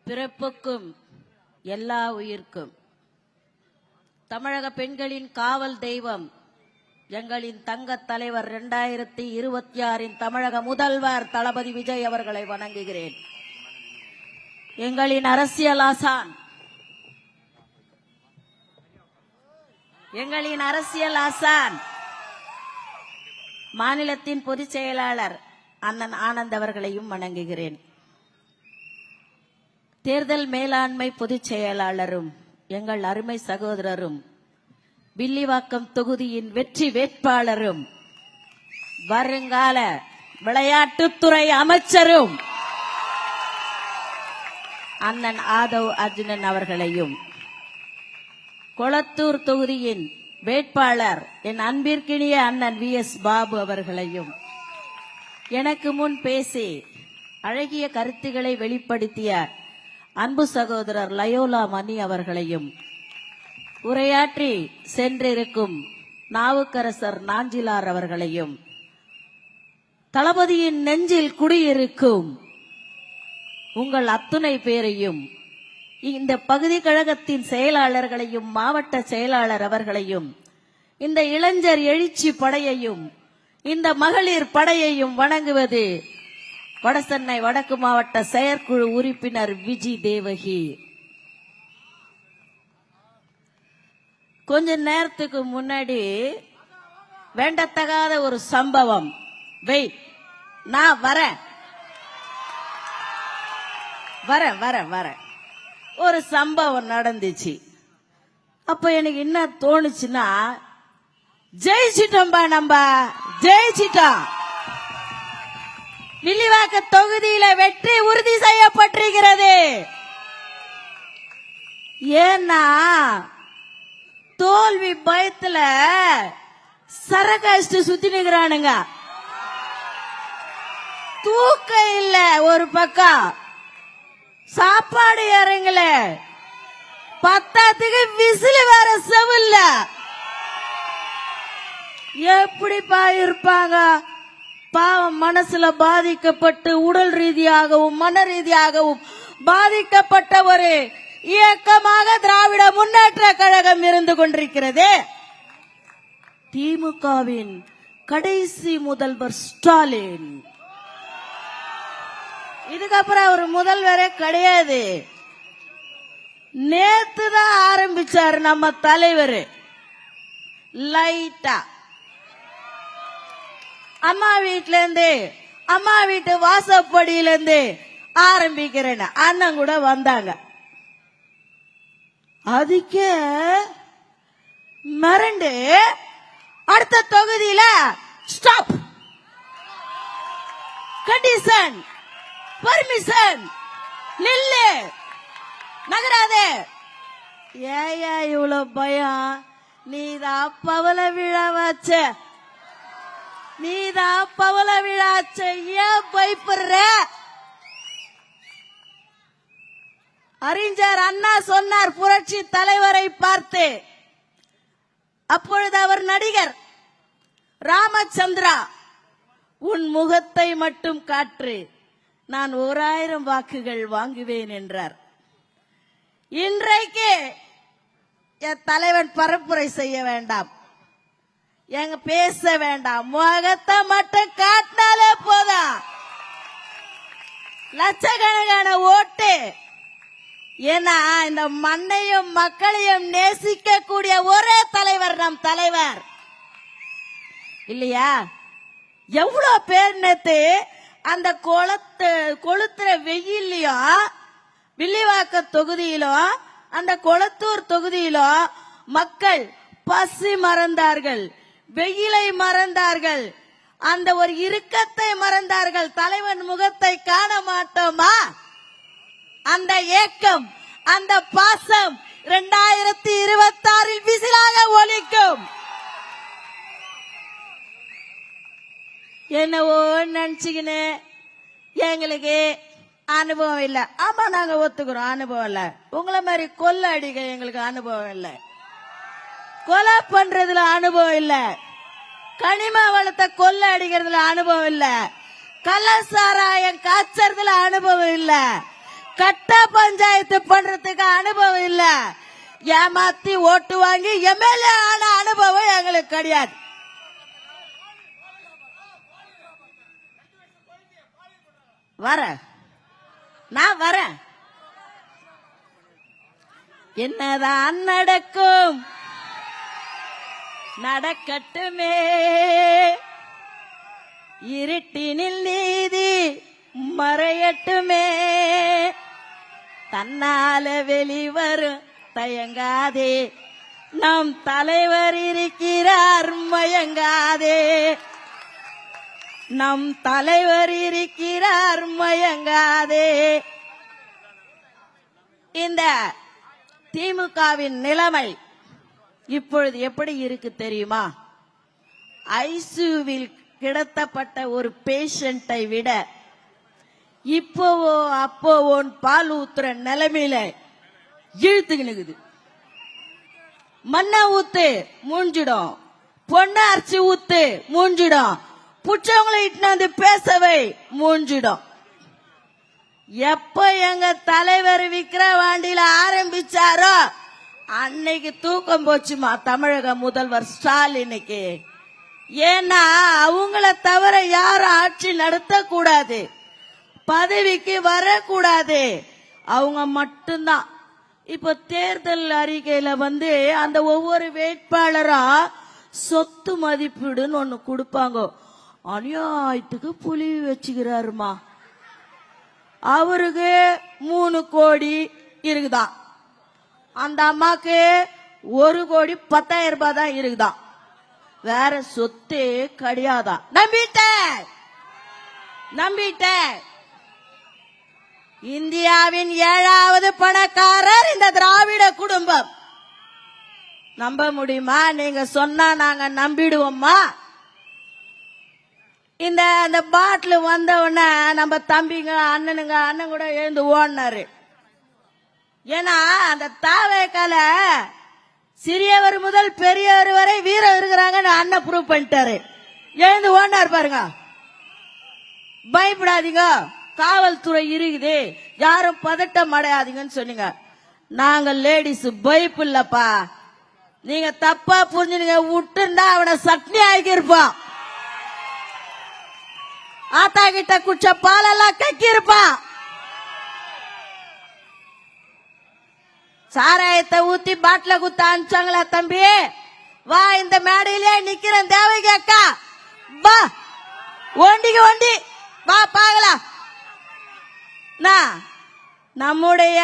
பிறப்புக்கும் எல்லா உயிர்க்கும். தமிழக பெண்களின் காவல் தெய்வம் எங்களின் தங்க தலைவர் 2026 தமிழக முதல்வர் தளபதி விஜய் அவர்களை வணங்குகிறேன். எங்களின் அரசியல் ஆசான் மாநிலத்தின் பொதுச் செயலாளர் அண்ணன் ஆனந்த் அவர்களையும் வணங்குகிறேன். தேர்தல் மேலாண்மை பொதுச் செயலாளரும் எங்கள் அருமை சகோதரரும் வில்லிவாக்கம் தொகுதியின் வெற்றி வேட்பாளரும் வருங்கால விளையாட்டுத்துறை அமைச்சரும் அண்ணன் ஆதவ் அர்ஜுனன் அவர்களையும், கொளத்தூர் தொகுதியின் வேட்பாளர் என் அன்பிற்கினிய அண்ணன் VS பாபு அவர்களையும், எனக்கு முன் பேசி அழகிய கருத்துக்களை வெளிப்படுத்திய அன்பு சகோதரர் லயோலா மணி அவர்களையும், உரையாற்றி சென்றிருக்கும் நாவுக்கரசர் நாஞ்சிலார் அவர்களையும், தளபதியின் நெஞ்சில் குடியிருக்கும் உங்கள் அத்துணை பேரையும், இந்த பகுதி கழகத்தின் செயலாளர்களையும் மாவட்ட செயலாளர் அவர்களையும், இந்த இளைஞர் எழுச்சி படையையும் இந்த மகளிர் படையையும் வணங்குவது வடசென்னை வடக்கு மாவட்ட செயற்குழு உறுப்பினர் விஜி தேவகி. கொஞ்ச நேரத்துக்கு முன்னாடி வேண்டத்தகாத ஒரு சம்பவம், நான் வரேன் ஒரு சம்பவம் நடந்துச்சு. அப்ப எனக்கு என்ன தோணுச்சுன்னா, ஜெயிச்சிட்டோம்பா, நம்ம ஜெயிச்சிட்டோம். வில்லிவாக்க தொகுதியில வெற்றி உறுதி செய்யப்பட்டிருக்கிறது. ஏன்னா தோல்வி பயத்துல சரகாஷ்டு சுத்தி நிக்கிறானுங்க. தூக்கம் இல்ல, ஒரு பக்கம் சாப்பாடு இறங்கல, பத்தாத்துக்கு விசில் வேற செவில்ல. எப்படிப்பா இருப்பாங்க பாவம்? மனசுல பாதிக்கப்பட்டு உடல் ரீதியாகவும் மன ரீதியாகவும் பாதிக்கப்பட்ட ஒரு இயக்கமாக திராவிட முன்னேற்ற கழகம் இருந்து கொண்டிருக்கிறது. திமுகவின் கடைசி முதல்வர் ஸ்டாலின், இதுக்கப்புறம் அவர் முதல்வரே கிடையாது. நேத்துதான் ஆரம்பிச்சாரு நம்ம தலைவர். லைட்டா அம்மா வீட்டுல இருந்து, அம்மா வீட்டு வாசப்படியில இருந்து ஆரம்பிக்கிறேன். அண்ணன் கூட வந்தாங்க. அதுக்கே மிரண்டு அடுத்த தொகுதியில ஸ்டாப், கண்டிஷன், பர்மிஷன், நில்லு, நகராதே. ஏயா இவ்வளவு பயம்? நீதான் பவள விழா வச்ச, நீதான் பவள விழாச்ச, ஏன் பயப்படுற? அறிஞர் அண்ணா சொன்னார் புரட்சி தலைவரை பார்த்து. அப்பொழுது அவர் நடிகர் ராமச்சந்திரா, உன் முகத்தை மட்டும் காற்று, நான் 1000 வாக்குகள் வாங்குவேன் என்றார். இன்றைக்கு என் தலைவன் பரப்புரை செய்ய வேண்டாம், எங்க பேச வேண்டாம், முகத்தை மட்டும் காட்டினாலே போதும். லட்சக்கணக்கான ஓட்டு. ஏன்னா இந்த மண்ணையும் மக்களையும் நேசிக்க கூடிய ஒரே தலைவர் நம் தலைவர் இல்லையா? எவ்வளவு பேர் நேத்து அந்த கொளுத்துற வெயிலையும் வில்லிவாக்க தொகுதியிலும் அந்த கொளத்தூர் தொகுதியிலும் மக்கள் பசி மறந்தார்கள், வெயிலை மறந்தார்கள், அந்த ஒரு இறுக்கத்தை மறந்தார்கள். தலைவன் முகத்தை காண மாட்டோமா? அந்த ஏக்கம், அந்த பாசம் 2026 விசிலாக ஒலிக்கும். என்னவோ நினைச்சுக்கின்னு எங்களுக்கு அனுபவம் இல்ல. ஆமா, நாங்க ஒத்துக்கிறோம், அனுபவம் இல்ல. உங்களை மாதிரி கொள்ள அடிக்க எங்களுக்கு அனுபவம் இல்ல, கொலை பண்றதுல அனுபவம் இல்ல, கனிம வளத்தை கொள்ள அடிக்கிறதுல அனுபவம் இல்ல, கள்ளசாராயம் காய்ச்சறதுல அனுபவம் இல்ல, கட்ட பஞ்சாயத்து பண்றதுக்கு அனுபவம் இல்ல. ஏமாத்தி ஓட்டு வாங்கி எம்எல்ஏ ஆன அனுபவம் எங்களுக்கு கிடையாது. நான் வரேன். என்னதான் நடக்கும் நடக்கட்டுமே, இருட்டினில் நீதி மறையட்டுமே, தன்னால வெளிவரும் தயங்காதே, நம் தலைவர் இருக்கிறார் மயங்காதே, நம் தலைவர் இருக்கிறார் மயங்காதே. இந்த திமுகவின் நிலைமை இப்பொழுது எப்படி இருக்கு தெரியுமா? ஐசியூவில் கிடத்தப்பட்ட ஒரு பேஷண்டை விட இப்போவோ அப்போவோன்னு பால் ஊத்துற நிலைமையில இழுத்துக்கினுக்குது. மண்ணை ஊத்து மூஞ்சிடும், பொண்ணை அரைச்சி ஊத்து மூஞ்சிடும், புச்சவங்களை இட்டு வந்து பேசவை மூஞ்சிடும். எப்ப எங்க தலைவர் விக்கிரவாண்டியில ஆரம்பிச்சாரோ அன்னைக்கு தூக்கம் போச்சுமா தமிழக முதல்வர் ஸ்டாலினுக்கு. ஏன்னா அவங்கள தவிர யாரும் ஆட்சி நடத்த கூடாது, பதவிக்கு வரக்கூடாது, அவங்க மட்டும்தான். இப்ப தேர்தல் அறிக்கையில அந்த ஒவ்வொரு வேட்பாளரும் சொத்து மதிப்பீடுன்னு ஒண்ணு கொடுப்பாங்க. அநியாயத்துக்கு புலி வச்சுக்கிறாருமா. அவருக்கு 3 கோடி இருக்குதான், அந்த அம்மாக்கு 1,10,000 ரூபாய் தான் இருக்குதான், வேற சொத்தே கிடையாதான். நம்பிட்டேன். இந்தியாவின் 7வது பணக்காரர் இந்த திராவிட குடும்பம். நம்ப முடியுமா? நீங்க சொன்னா நாங்க நம்பிடுவோமா? இந்த பாட்டில் வந்த உடனே நம்ம தம்பிங்க அண்ணன் கூட எழுந்து ஓடினாரு. ஏன்னா அந்த தாவேக்கால சிறியவர் முதல் பெரியவர் வரை வீரம் இருக்கிறாங்க அண்ணன் ப்ரூவ் பண்ணிட்டாரு. எழுந்து ஓடினார் பாருங்க. பயப்படாதீங்க, காவல்துறை இருக்குது, யாரும் பதட்டம் அடையாதீங்கன்னு சொன்னீங்க. நாங்க லேடிஸ் பயப்பில்லப்பா, நீங்க தப்பா புரிஞ்சுங்க. விட்டுண்டா அவனை சட்னி ஆகியிருப்பான், ஆத்தா கிட்ட குச்ச பாலெல்லாம் கக்கி இருப்பான். சாராயத்தை ஊத்தி பாட்டில குத்த அனுப்பிச்சாங்களா தம்பி? வா, இந்த மேடையிலே நிக்கிறேன் தேவகி அக்கா, வா ஒண்டிக்கு ஒண்டி வா பாக்கலாம். நம்முடைய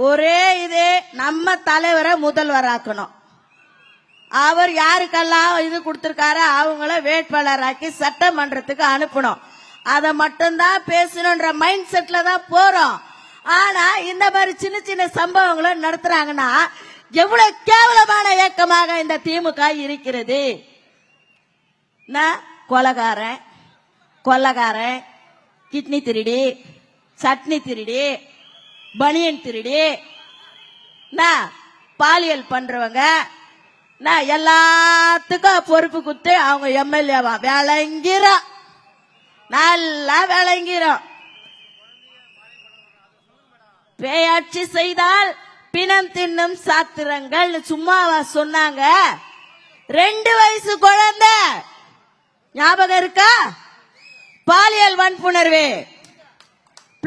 ஒரே இது, நம்ம தலைவரை முதல்வராக்கணும். அவர் யாருக்கெல்லாம் இது கொடுத்திருக்காரு அவங்கள வேட்பாளராக்கி சட்டமன்றத்துக்கு அனுப்பணும். அதை மட்டும்தான் பேசணும்ன்ற மைண்ட் செட்ல தான் போறோம். ஆனா இந்த மாதிரி சின்ன சின்ன சம்பவங்களை நடத்துறாங்கன்னா எவ்வளவு கேவலமான இயக்கமாக இந்த திமுக இருக்கிறது. கொள்ளக்காரன், கிட்னி திருடி, சட்னி திருடி, பனியன் திருடி, பாலியல் பண்றவங்க எல்லாத்துக்கும் பொறுப்பு கொடுத்து அவங்க எம்எல்ஏவா விளங்கிறோம், நல்லா விளங்கிறோம். பேயாட்சி செய்தால் பிணம் தின்னும் சாத்திரங்கள் சும்மாவா சொன்னாங்க? 2 வயசு குழந்தை ஞாபகம் இருக்கா? பாலியல் வன்புணர்வு.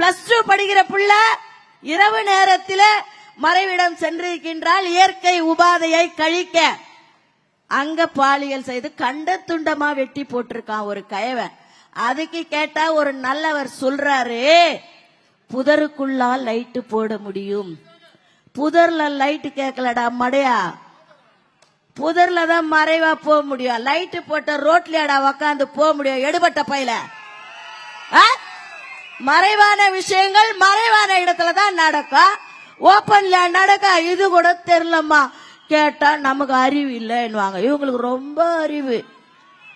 +2 படிக்கிற புள்ள இரவு நேரத்தில் மறைவிடம் சென்றிருக்கின்றால் இயற்கை உபாதையை கழிக்க. அங்க பாலியல் செய்து கண்ட துண்டமா வெட்டி போட்டிருக்கான் ஒரு கயவன். அதுக்கு கேட்டா ஒரு நல்லவர் சொல்றாரு, புதருக்குள்ளா லைட்டு போட முடியும். புதர்ல லைட்டு கேட்கலடா மடையா, புதர்ல தான் மறைவா போக முடியும். லைட்டு போட்ட ரோட்லயாடா உக்காந்து போக முடியும் எடுபட்ட பையில. மறைவான விஷயங்கள் மறைவான இடத்துல தான் நடக்கும், ஓபன்ல நடக்க. இது கூட தெரியலம்மா கேட்டா நமக்கு அறிவு இல்லைன்னுவாங்க. இவங்களுக்கு ரொம்ப அறிவு,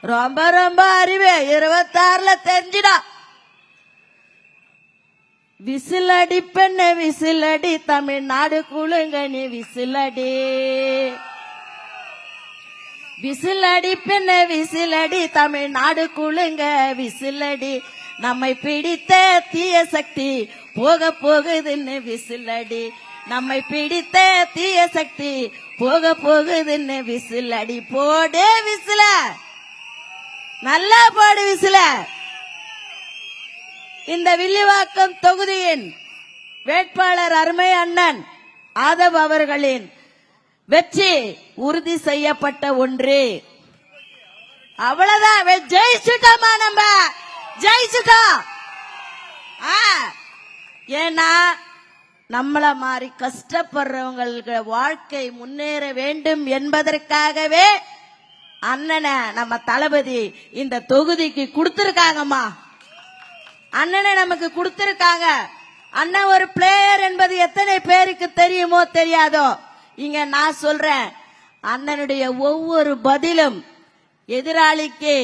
ரொம்ப ரொம்ப அறிவு. 26ல தெரிஞ்சிடா. விசிலடி பெண்ணு விசிலடி, தமிழ்நாடு குழுங்க நீ விசிலடி. விசிலடி பெண்ணு விசிலடி, தமிழ்நாடு குழுங்க விசிலடி. நம்மை பிடித்த தீய சக்தி போக போகுதுன்னு விசிலடி. நம்மை பிடித்த தீய சக்தி போக போகுதுன்னு விசிலடி. போடே விசில, நல்லா போடு விசில. இந்த வில்லிவாக்கம் தொகுதியின் வேட்பாளர் அருமை அண்ணன் ஆதவ் அவர்களின் வெற்றி உறுதி செய்யப்பட்ட ஒன்று. அவ்வளவுதான், ஜெயிச்சுட்டோமா, நம்ம ஜெயிச்சுட்டோம். ஏன்னா நம்மள மாதிரி கஷ்டப்படுறவங்களுக்கு வாழ்க்கை முன்னேற வேண்டும் என்பதற்காகவே அண்ணனை நம்ம தளபதி இந்த தொகுதிக்கு கொடுத்திருக்காங்கம்மா. அண்ணனை நமக்கு கொடுத்திருக்காங்க. அண்ணன் ஒரு பிளேயர் என்பது எத்தனை பேருக்கு தெரியுமோ தெரியாதோ, இங்க நான் சொல்றேன். அண்ணனுடைய ஒவ்வொரு பதிலும் எதிராளிக்கு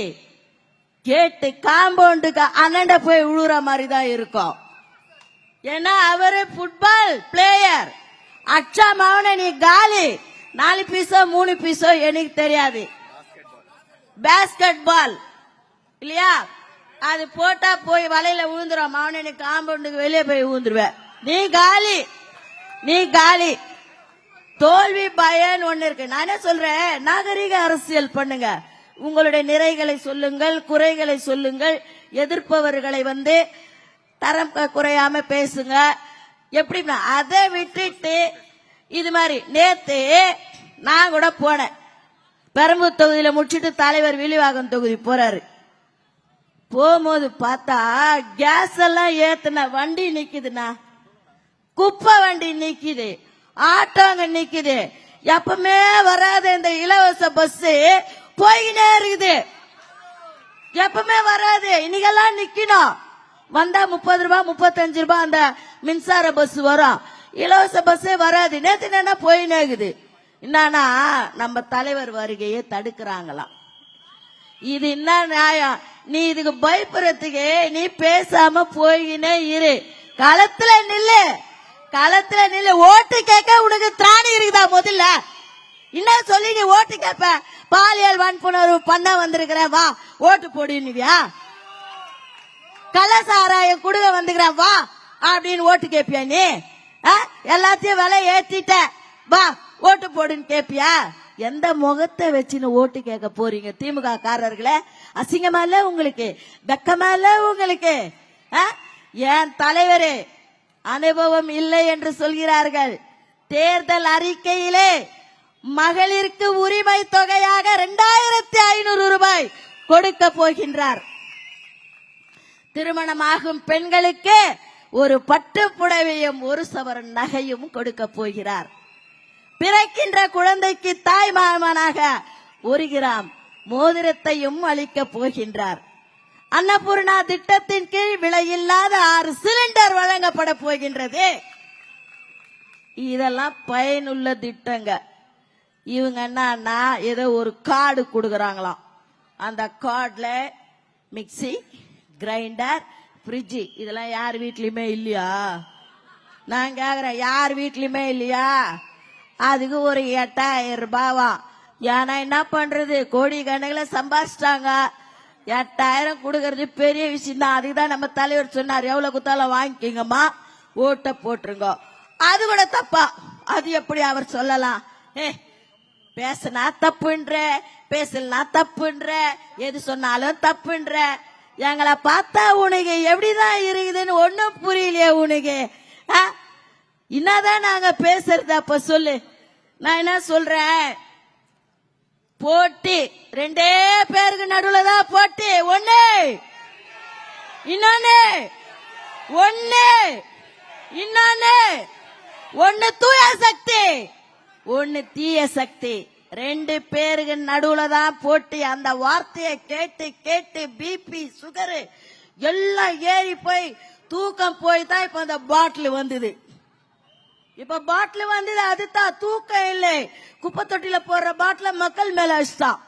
கேட்டு காம்பவுண்டுக்கு அண்ணன் போய் விழுற மாதிரி தான் இருக்கும். ஏன்னா அவரு ஃபுட்பால் பிளேயர். அச்சா மாவன நீ காலி, 4 பீஸோ 3 பீஸோ எனக்கு தெரியாது. பேஸ்கெட் பால் இல்லையா, அது போட்டா போய் வலையில விழுந்துரும். மாவன காம்பவுண்டுக்கு வெளியே போய் விழுந்துருவேன். நீ காலி, நீ காலி. தோல்வி பயன் ஒண்ணு இருக்கு. நானே சொல்றேன், நாகரிக அரசியல் பண்ணுங்க. உங்களுடைய நிறைகளை சொல்லுங்கள், குறைகளை சொல்லுங்கள். எதிர்ப்பவர்களை தரம் குறையாம பேசுங்க. எப்படி அதை விட்டுட்டு இது மாதிரி நேத்து நான் கூட போனேன். பெரம்பூர் தொகுதியில முடிச்சிட்டு தலைவர் வில்லிவாக்கம் தொகுதி போறாரு. போகும்போது பார்த்தா கேஸ் எல்லாம் ஏத்துன வண்டி நிக்குதுண்ணா, குப்பை வண்டி நிக்குது, ஆட்டோங்க நிக்குது. எப்பவுமே வராத இந்த இலவச பஸ் போய்கிட்டே இருக்குது. எப்பவுமே வராது, இன்னைக்கெல்லாம் நிக்கணும். வந்தா 30 ரூபாய் 35 ரூபாய் அந்த மின்சார பஸ் வரும், இலவச பஸ்ஸே வராது. நேத்து என்ன போயினே இருக்குது. என்னன்னா நம்ம தலைவர் வருகையை தடுக்கிறாங்களாம். இது என்ன நியாயம்? நீ இதுக்கு பயப்படுறதுக்கு நீ பேசாம போயினே இரு. களத்துல நில்லு, களத்துல நில்லு. ஓட்டு கேட்க உனக்கு திராணி இருக்குதா? முதல்ல என்ன சொல்லி நீ ஓட்டு கேட்ப? பாலியல் வன்புணர்வு பண்ண வந்திருக்கிற, வா ஓட்டு போடுவியா? கள்ளசாராயம் குடுக்க வந்துக்கிற, வா அப்படின்னு ஓட்டு கேப்பியா? நீ எல்லாத்தையும் விலை ஏத்திட்ட, வா ஓட்டு போடுன்னு கேப்பியா? எந்த முகத்தை வச்சுன்னு ஓட்டு கேட்க போறீங்க திமுக காரர்களே? அசிங்கமா இல்ல உங்களுக்கு? வெக்கமா இல்ல உங்களுக்கு? என் தலைவரே அனுபவம் இல்லை என்று சொல்கிறார்கள். தேர்தல் அறிக்கையிலே மகளிருக்கு உரிமை தொகையாக 2500 ரூபாய் கொடுக்க போகின்றார். திருமணமாகும் பெண்களுக்கு ஒரு பட்டு புடவையும் 1 சவரன் நகையும் கொடுக்க போகிறார். பிறக்கின்ற குழந்தைக்கு தாய் மாமனாக 1 கிராம் மோதிரத்தையும் அளிக்க போகின்றார். அன்னபூர்ணா திட்டத்தின் கீழ் விலையில்லாத 6 சிலிண்டர் வழங்கப்பட போகின்றது. இதெல்லாம் பயனுள்ள திட்டங்க. இவங்க என்னன்னா ஏதோ ஒரு கார்டு கொடுக்கறாங்களாம். அந்த கார்டுல மிக்சி, கிரைண்டர், ஃப்ரிட்ஜ் இதெல்லாம் யார் வீட்லயுமே இல்லையா? நான் கேக்குறேன், யார் வீட்லயுமே இல்லையா? அதுக்கு ஒரு 8000 ரூபாவா? ஏன்னா என்ன பண்றது, கோடி கணக்கில் சம்பாதிச்சிட்டாங்க. 8000 கொடுக்கறது பெரிய விஷயம் தான். அதுக்குதான் நம்ம தலைவர் சொன்னார், எவ்வளவு குத்தாலும் வாங்கிக்கோங்கம்மா, ஓட்ட போட்டுருங்க. அது கூட தப்பா? அது எப்படி அவர் சொல்லலாம்? பேசினா தப்புன்ற, பேசலனா தப்புன்ற, எது சொன்னாலும் தப்புன்ற. எங்களை பார்த்தா உனக்கு எப்படிதான் இருக்குதுன்னு ஒன்னும் புரியலையே உனக்கு? என்னதான் நாங்க பேசுறது? அப்ப சொல்லு. நான் என்ன சொல்றேன், போட்டி 2 பேருக்கு நடுவுல தான் போட்டி. ஒண்ணு இன்னொன்னு, ஒண்ணு தூய சக்தி, ஒண்ணு தீய சக்தி. 2 பேருக்கு நடுவுல தான் போட்டி. அந்த வார்த்தையை கேட்டு கேட்டு பிபி சுகரு எல்லாம் ஏறி போய் தூக்கம் போய் தான் இப்ப அந்த பாட்டில் வந்தது. இப்ப பாட்டில் வந்தது, அதுதான் தூக்கம் இல்லை. குப்பை தொட்டில போடுற பாட்டில மக்கள் மேல வச்சுட்டான்.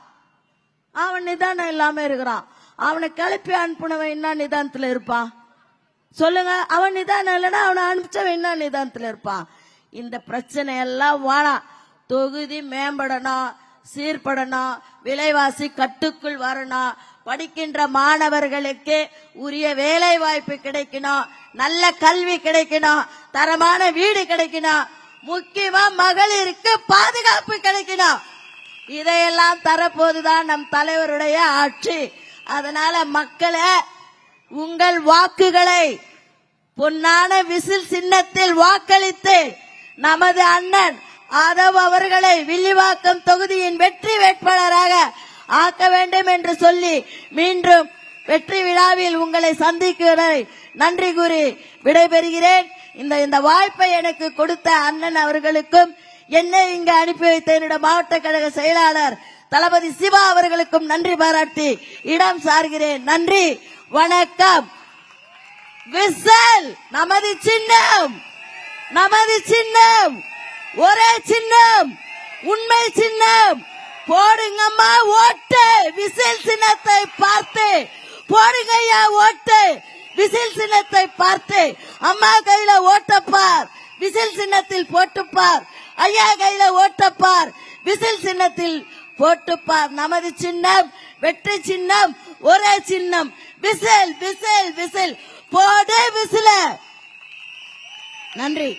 அவன் நிதானம் இல்லாம இருக்கிறான். அவனை கிளப்பி அனுப்பினவன் என்ன நிதானத்துல இருப்பான் சொல்லுங்க? அவன் நிதானம் இல்லைன்னா அவனை அனுப்பிச்சவன் என்ன நிதானத்துல இருப்பான்? இந்த பிரச்சனை எல்லாம் வேணாம். தொகுதி மேம்படணும், சீர்படணும், விலைவாசி கட்டுக்குள் வரணும், படிக்கின்ற மாணவர்களுக்கு உரிய வேலை வாய்ப்பு கிடைக்கணும், நல்ல கல்வி கிடைக்கணும், தரமான வீடு கிடைக்கணும், முக்கியமா மகளிருக்கு பாதுகாப்பு கிடைக்கணும். இதையெல்லாம் தரப்போதுதான் நம் தலைவருடைய ஆட்சி. அதனால மக்களே, உங்கள் வாக்குகளை பொன்னான விசில் சின்னத்தில் வாக்களித்து நமது அண்ணன் ஆதவ் அவர்களை வில்லிவாக்கம் தொகுதியின் வெற்றி வேட்பாளராக ஆக்க வேண்டும் என்று சொல்லி மீண்டும் வெற்றி விழாவில் உங்களை சந்திக்கிறதை நன்றி கூறி விடைபெறுகிறேன். இந்த வாய்ப்பை எனக்கு கொடுத்த அண்ணன் அவர்களுக்கும், என்னை இங்கு அனுப்பி வைத்த என்னுடைய மாவட்ட கழக செயலாளர் தளபதி சிவா அவர்களுக்கும் நன்றி பாராட்டி இடம் சார்கிறேன். நன்றி, வணக்கம். விசில் நமது சின்னம், நமது சின்னம், ஒரே சின்னம், உண்மை சின்னம். போடுங்கம்மா ஓட்டு, விசில் சின்னத்தை பார்த்து போடுங்க ஐயா ஓட்டு, விசில் சின்னத்தை பார்த்து. அம்மா கையில ஓட்டப்பார், விசில் சின்னத்தில் போட்டுப்பார். ஐயா கையில ஓட்டப்பார், விசில் சின்னத்தில் போட்டுப்பார். நமது சின்னம் வெற்றி சின்னம், ஒரே சின்னம். விசில் விசில் விசில் போடு விசில. நன்றி.